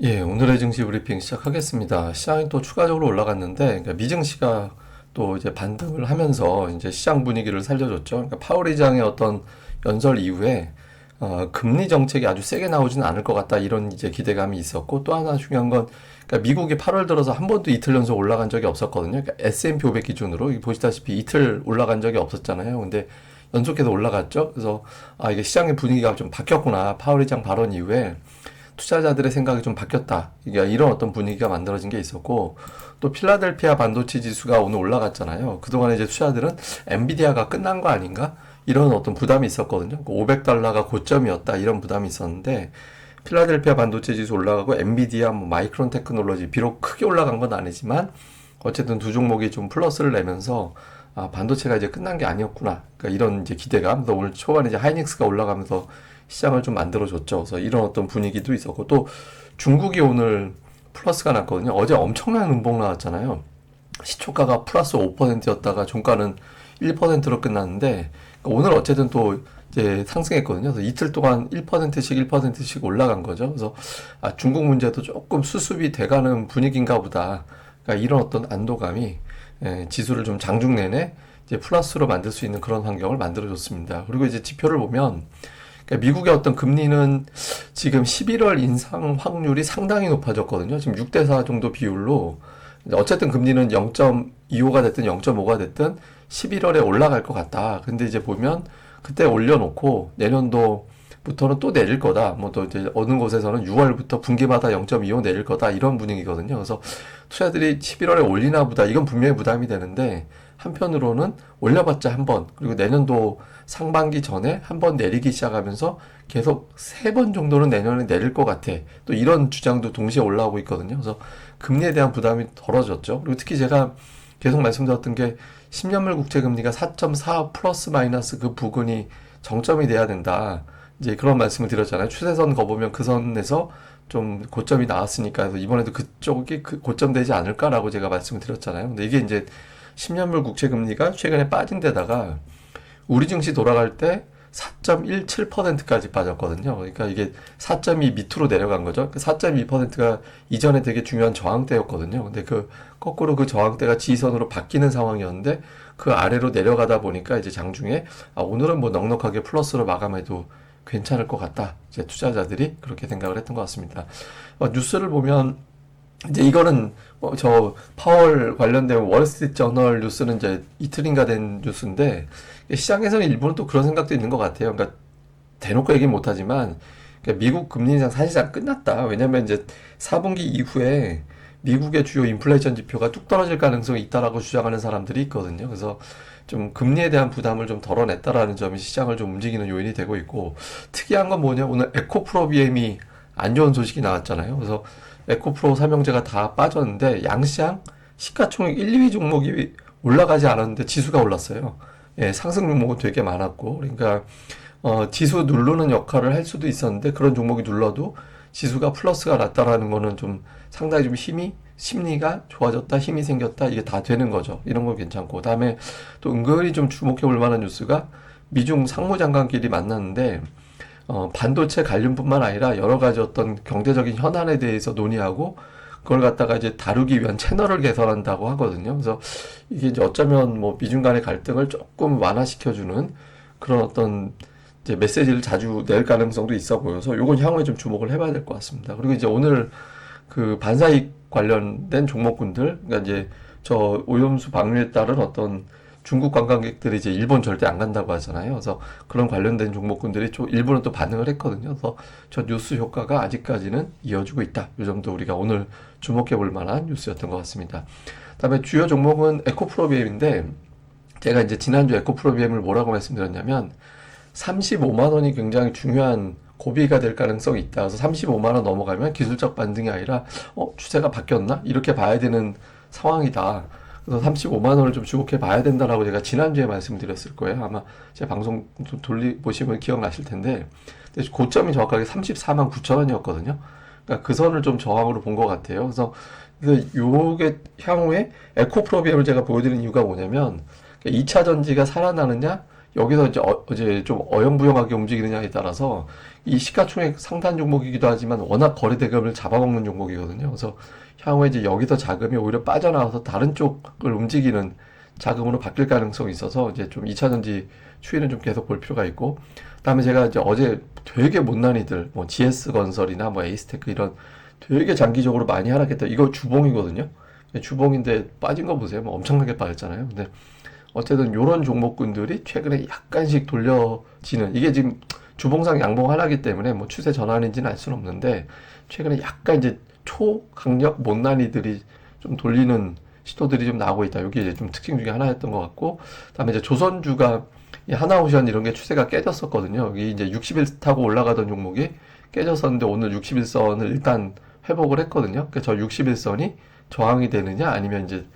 예, 오늘의 증시 브리핑 시작하겠습니다. 시장이 또 추가적으로 올라갔는데, 그러니까 미증시가 또 이제 반등을 하면서 이제 시장 분위기를 살려줬죠. 그러니까 파월 의장의 어떤 연설 이후에 금리 정책이 아주 세게 나오지는 않을 것 같다 이런 이제 기대감이 있었고, 또 하나 중요한 건 그러니까 미국이 8월 들어서 한 번도 이틀 연속 올라간 적이 없었거든요. 그러니까 S&P 500 기준으로 보시다시피 이틀 올라간 적이 없었잖아요. 근데 연속해서 올라갔죠. 그래서 이게 시장의 분위기가 좀 바뀌었구나. 파월 의장 발언 이후에 투자자들의 생각이 좀 바뀌었다. 이게 이런 어떤 분위기가 만들어진 게 있었고, 또 필라델피아 반도체 지수가 오늘 올라갔잖아요. 그동안에 이제 투자들은 엔비디아가 끝난 거 아닌가? 이런 어떤 부담이 있었거든요. 500달러가 고점이었다. 이런 부담이 있었는데, 필라델피아 반도체 지수 올라가고 엔비디아, 마이크론 테크놀로지 비록 크게 올라간 건 아니지만 어쨌든 두 종목이 좀 플러스를 내면서 반도체가 이제 끝난 게 아니었구나. 그러니까 이런 이제 기대감. 또 오늘 초반에 이제 하이닉스가 올라가면서 시장을 좀 만들어줬죠. 그래서 이런 어떤 분위기도 있었고 또 중국이 오늘 플러스가 났거든요. 어제 엄청난 음봉 나왔잖아요. 시초가가 플러스 5%였다가 종가는 1%로 끝났는데 오늘 어쨌든 또 이제 상승했거든요. 그래서 이틀 동안 1%씩 올라간 거죠. 그래서 중국 문제도 조금 수습이 돼가는 분위기인가 보다. 그러니까 이런 어떤 안도감이 지수를 좀 장중 내내 이제 플러스로 만들 수 있는 그런 환경을 만들어줬습니다. 그리고 이제 지표를 보면 그러니까 미국의 어떤 금리는 지금 11월 인상 확률이 상당히 높아졌거든요. 지금 6대 4 정도 비율로 어쨌든 금리는 0.25가 됐든 0.5가 됐든 11월에 올라갈 것 같다. 근데 이제 보면 그때 올려놓고 내년도부터는 또 내릴 거다. 뭐 또 이제 어느 곳에서는 6월부터 분기마다 0.25 내릴 거다. 이런 분위기거든요. 그래서 투자들이 11월에 올리나 보다. 이건 분명히 부담이 되는데 한편으로는 올려봤자 한 번, 그리고 내년도 상반기 전에 한 번 내리기 시작하면서 계속 세 번 정도는 내년에 내릴 것 같아. 또 이런 주장도 동시에 올라오고 있거든요. 그래서 금리에 대한 부담이 덜어졌죠. 그리고 특히 제가 계속 말씀드렸던 게 10년물 국채금리가 4.4 플러스 마이너스 그 부근이 정점이 돼야 된다. 이제 그런 말씀을 드렸잖아요. 추세선 거보면 그 선에서 좀 고점이 나왔으니까 그래서 이번에도 그쪽이 그 고점 되지 않을까라고 제가 말씀을 드렸잖아요. 근데 이게 이제 10년물 국채금리가 최근에 빠진 데다가 우리 증시 돌아갈 때 4.17%까지 빠졌거든요. 그러니까 이게 4.2 밑으로 내려간 거죠. 4.2%가 이전에 되게 중요한 저항대였거든요. 근데 거꾸로 그 저항대가 지지선으로 바뀌는 상황이었는데 그 아래로 내려가다 보니까 이제 장중에 오늘은 뭐 넉넉하게 플러스로 마감해도 괜찮을 것 같다. 이제 투자자들이 그렇게 생각을 했던 것 같습니다. 뉴스를 보면 이제 이거는 저 파월 관련된 월스트리트 저널 뉴스는 이제 이틀인가 된 뉴스인데 시장에서는 일부는 또 그런 생각도 있는 것 같아요. 그러니까 대놓고 얘기는 못하지만 그러니까 미국 금리 인상 사실상 끝났다. 왜냐하면 이제 4분기 이후에 미국의 주요 인플레이션 지표가 뚝 떨어질 가능성이 있다라고 주장하는 사람들이 있거든요. 그래서 좀 금리에 대한 부담을 좀 덜어냈다라는 점이 시장을 좀 움직이는 요인이 되고 있고 특이한 건 뭐냐 오늘 에코프로비엠이 안 좋은 소식이 나왔잖아요. 그래서 에코프로 삼형제가 다 빠졌는데 양시장 시가총액 1, 2위 종목이 올라가지 않았는데 지수가 올랐어요. 예, 상승 종목은 되게 많았고 그러니까 지수 누르는 역할을 할 수도 있었는데 그런 종목이 눌러도 지수가 플러스가 났다라는 거는 좀 상당히 좀 심리가 좋아졌다, 힘이 생겼다, 이게 다 되는 거죠. 이런 건 괜찮고. 그다음에 또 은근히 좀 주목해 볼 만한 뉴스가 미중 상무장관끼리 만났는데 반도체 관련뿐만 아니라 여러 가지 어떤 경제적인 현안에 대해서 논의하고 그걸 갖다가 이제 다루기 위한 채널을 개설한다고 하거든요. 그래서 이게 이제 어쩌면 뭐 미중 간의 갈등을 조금 완화시켜주는 그런 어떤 이제 메시지를 자주 낼 가능성도 있어 보여서 요건 향후에 좀 주목을 해봐야 될 것 같습니다. 그리고 이제 오늘 그 반사익 관련된 종목군들, 그러니까 이제 저 오염수 방류에 따른 어떤 중국 관광객들이 이제 일본 절대 안 간다고 하잖아요. 그래서 그런 관련된 종목군들이 일부는 또 반응을 했거든요. 그래서 저 뉴스 효과가 아직까지는 이어지고 있다. 이 점도 우리가 오늘 주목해 볼 만한 뉴스였던 것 같습니다. 그다음에 주요 종목은 에코프로비엠인데 제가 이제 지난주 에코프로비엠을 뭐라고 말씀드렸냐면 35만 원이 굉장히 중요한 고비가 될 가능성이 있다. 그래서 35만 원 넘어가면 기술적 반등이 아니라 추세가 바뀌었나? 이렇게 봐야 되는 상황이다. 그래서 35만 원을 좀 주목해 봐야 된다라고 제가 지난주에 말씀드렸을 거예요. 아마 제 방송 돌리보시면 기억나실 텐데 고점이 정확하게 34만 9천 원이었거든요. 그러니까 그 선을 좀 저항으로 본 것 같아요. 그래서 요게 향후에 에코프로비엠을 제가 보여드리는 이유가 뭐냐면 2차 전지가 살아나느냐 여기서 이제 좀 어영부영하게 움직이느냐에 따라서 이 시가총액 상단 종목이기도 하지만 워낙 거래 대금을 잡아먹는 종목이거든요. 그래서 향후에 이제 여기서 자금이 오히려 빠져나와서 다른 쪽을 움직이는 자금으로 바뀔 가능성이 있어서 이제 좀 2차전지 추이는 좀 계속 볼 필요가 있고, 그다음에 제가 이제 어제 되게 못난이들 뭐 GS건설이나 뭐 에이스테크 이런 되게 장기적으로 많이 하락했다. 이거 주봉이거든요. 주봉인데 빠진 거 보세요. 뭐 엄청나게 빠졌잖아요. 근데 어쨌든 요런 종목군들이 최근에 약간씩 돌려지는, 이게 지금 주봉상 양봉 하락이기 때문에 뭐 추세 전환인지는 알 수는 없는데 최근에 약간 이제 초강력 못난이들이 좀 돌리는 시도들이 좀 나오고 있다. 이게 이제 좀 특징 중에 하나였던 것 같고, 그다음에 이제 조선주가 이 하나오션 이런 게 추세가 깨졌었거든요. 여기 이제 60일 타고 올라가던 종목이 깨졌었는데 오늘 61선을 일단 회복을 했거든요. 그래서 저 61선이 저항이 되느냐 아니면 이제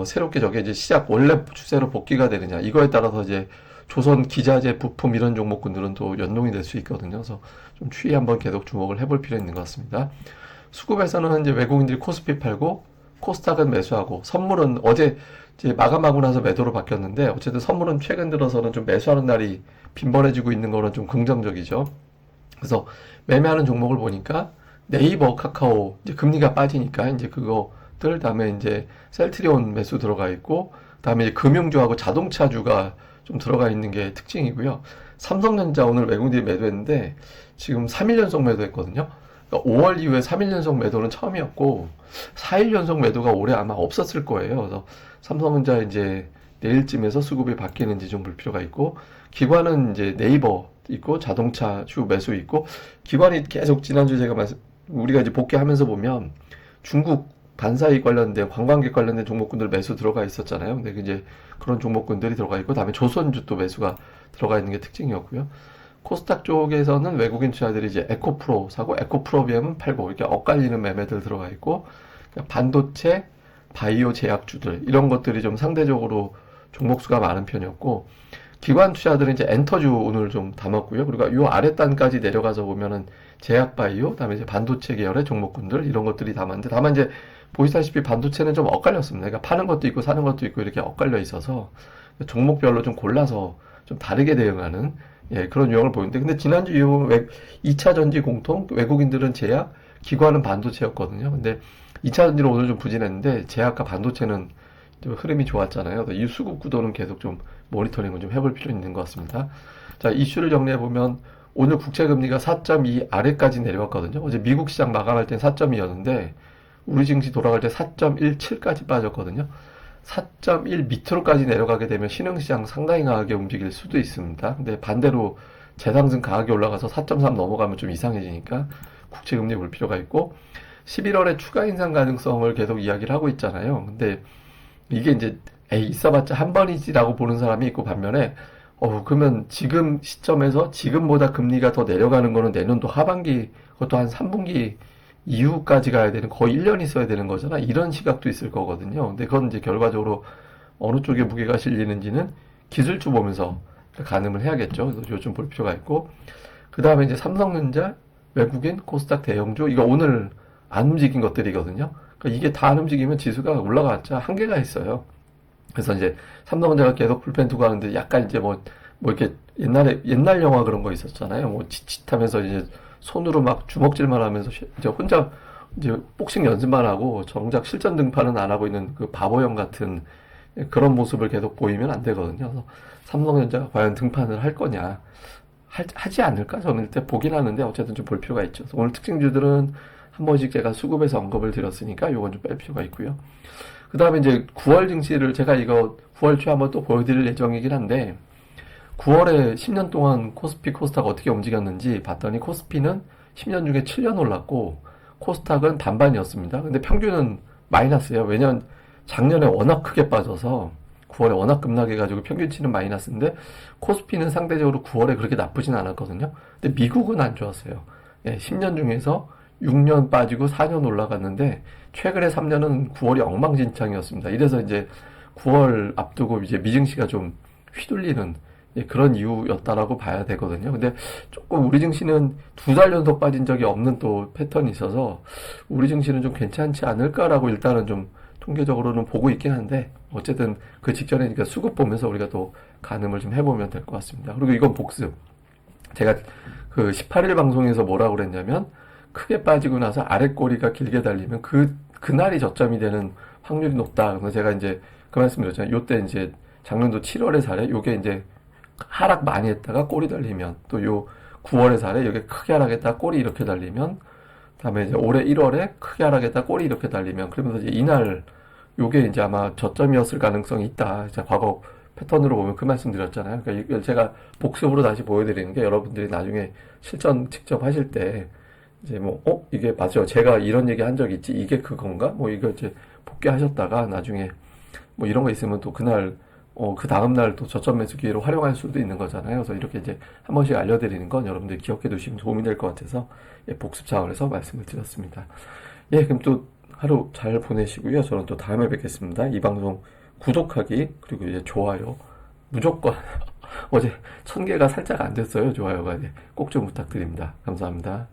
새롭게 저게 이제 원래 추세로 복귀가 되느냐, 이거에 따라서 이제 조선 기자재 부품 이런 종목군들은 또 연동이 될 수 있거든요. 그래서 좀 추이 한번 계속 주목을 해볼 필요 있는 것 같습니다. 수급에서는 이제 외국인들이 코스피 팔고 코스닥은 매수하고, 선물은 어제 이제 마감하고 나서 매도로 바뀌었는데 어쨌든 선물은 최근 들어서는 좀 매수하는 날이 빈번해지고 있는 거는 좀 긍정적이죠. 그래서 매매하는 종목을 보니까 네이버, 카카오 이제 금리가 빠지니까 이제 그거들, 다음에 이제 셀트리온 매수 들어가 있고, 다음에 이제 금융주하고 자동차주가 좀 들어가 있는 게 특징이고요. 삼성전자 오늘 외국인들이 매도했는데 지금 3일 연속 매도했거든요. 그러니까 5월 이후에 3일 연속 매도는 처음이었고 4일 연속 매도가 올해 아마 없었을 거예요. 그래서 삼성전자 이제 내일쯤에서 수급이 바뀌는지 좀 볼 필요가 있고, 기관은 이제 네이버 있고 자동차주 매수 있고, 기관이 계속 지난주 제가 우리가 이제 복귀하면서 보면 중국 반사이익 관련된 관광객 관련된 종목군들 매수 들어가 있었잖아요. 근데 이제 그런 종목군들이 들어가 있고, 다음에 조선주 또 매수가 들어가 있는 게 특징이었고요. 코스닥 쪽에서는 외국인 투자들이 이제 에코프로 사고 에코프로비엠은 팔고 이렇게 엇갈리는 매매들 들어가 있고, 그러니까 반도체, 바이오 제약주들 이런 것들이 좀 상대적으로 종목수가 많은 편이었고, 기관 투자들은 이제 엔터주 오늘 좀 담았고요. 그리고 요 아랫단까지 내려가서 보면은 제약바이오, 그다음에 이제 반도체 계열의 종목군들 이런 것들이 담았는데, 다만 이제 보시다시피 반도체는 좀 엇갈렸습니다. 그러니까 파는 것도 있고 사는 것도 있고 이렇게 엇갈려 있어서 종목별로 좀 골라서 좀 다르게 대응하는, 예, 그런 유형을 보이는데, 근데 지난주 이후 2차 전지 공통, 외국인들은 제약, 기관은 반도체였거든요. 근데 2차 전지는 오늘 좀 부진했는데 제약과 반도체는 좀 흐름이 좋았잖아요. 이 수급 구도는 계속 좀 모니터링을 좀 해볼 필요 있는 것 같습니다. 자, 이슈를 정리해 보면 오늘 국채금리가 4.2 아래까지 내려왔거든요. 어제 미국 시장 마감할 땐 4.2였는데 우리 증시 돌아갈 때 4.17까지 빠졌거든요. 4.1 밑으로까지 내려가게 되면 신흥시장 상당히 강하게 움직일 수도 있습니다. 근데 반대로 재상승 강하게 올라가서 4.3 넘어가면 좀 이상해지니까 국채금리 볼 필요가 있고, 11월에 추가 인상 가능성을 계속 이야기를 하고 있잖아요. 근데 이게 이제 에이 있어봤자 한 번이지라고 보는 사람이 있고, 반면에 그러면 지금 시점에서 지금보다 금리가 더 내려가는 거는 내년도 하반기, 그것도 한 3분기 이후까지 가야 되는, 거의 1년 있어야 되는 거잖아. 이런 시각도 있을 거거든요. 근데 그건 이제 결과적으로 어느 쪽에 무게가 실리는지는 기술주 보면서 가늠을 해야겠죠. 그래서 요즘 볼 필요가 있고, 그 다음에 이제 삼성전자, 외국인, 코스닥 대형주, 이거 오늘 안 움직인 것들이거든요. 그러니까 이게 다 안 움직이면 지수가 올라가봤자 한계가 있어요. 그래서 이제 삼성전자가 계속 불펜 두고 하는데 약간 이제 뭐 이렇게 옛날 영화 그런 거 있었잖아요. 뭐 짓짓하면서 이제 손으로 막 주먹질만 하면서 이제 혼자 이제 복싱 연습만 하고 정작 실전 등판은 안 하고 있는 그 바보형 같은 그런 모습을 계속 보이면 안 되거든요. 그래서 삼성전자가 과연 등판을 할 거냐, 하지 않을까? 저는 일단 보긴 하는데 어쨌든 좀 볼 필요가 있죠. 오늘 특징주들은 한 번씩 제가 수급에서 언급을 드렸으니까 요건 좀 뺄 필요가 있고요. 그 다음에 이제 9월 증시를 제가 이거 9월 초에 한번 또 보여드릴 예정이긴 한데, 9월에 10년 동안 코스피, 코스닥 어떻게 움직였는지 봤더니 코스피는 10년 중에 7년 올랐고 코스닥은 반반이었습니다. 근데 평균은 마이너스예요. 왜냐면 작년에 워낙 크게 빠져서 9월에 워낙 급락해가지고 평균치는 마이너스인데, 코스피는 상대적으로 9월에 그렇게 나쁘진 않았거든요. 근데 미국은 안 좋았어요. 예, 10년 중에서 6년 빠지고 4년 올라갔는데 최근에 3년은 9월이 엉망진창이었습니다. 이래서 이제 9월 앞두고 이제 미증시가 좀 휘둘리는, 예, 그런 이유였다라고 봐야 되거든요. 근데 조금 우리 증시는 2달 연속 빠진 적이 없는 또 패턴이 있어서 우리 증시는 좀 괜찮지 않을까라고 일단은 좀 통계적으로는 보고 있긴 한데 어쨌든 그 직전이니까 수급 보면서 우리가 또 가늠을 좀 해보면 될 것 같습니다. 그리고 이건 복습. 제가 그 18일 방송에서 뭐라고 그랬냐면 크게 빠지고 나서 아래 꼬리가 길게 달리면 그날이 저점이 되는 확률이 높다. 그래서 제가 이제 그 말씀 드렸잖아요. 요때 이제 작년도 7월에 사례, 요게 이제 하락 많이 했다가 꼬리 달리면 또 요 9월에 사례, 요게 크게 하락했다가 꼬리 이렇게 달리면 다음에 이제 올해 1월에 크게 하락했다가 꼬리 이렇게 달리면 그러면서 이제 이날 요게 이제 아마 저점이었을 가능성이 있다. 이제 과거 패턴으로 보면 그 말씀 드렸잖아요. 그러니까 이걸 제가 복습으로 다시 보여드리는 게 여러분들이 나중에 실전 직접 하실 때 이제 뭐, 이게 맞죠. 제가 이런 얘기 한 적 있지. 이게 그건가? 뭐 이거 이제 복귀하셨다가 나중에 뭐 이런 거 있으면 또 그날, 그 다음날 또 저점 매수 기회로 활용할 수도 있는 거잖아요. 그래서 이렇게 이제 한 번씩 알려드리는 건 여러분들이 기억해 두시면 도움이 될 것 같아서 예, 복습 차원에서 말씀을 드렸습니다. 예, 그럼 또 하루 잘 보내시고요. 저는 또 다음에 뵙겠습니다. 이 방송 구독하기, 그리고 이제 좋아요. 무조건, 어제 1000개가 살짝 안 됐어요. 좋아요가. 꼭 좀 부탁드립니다. 감사합니다.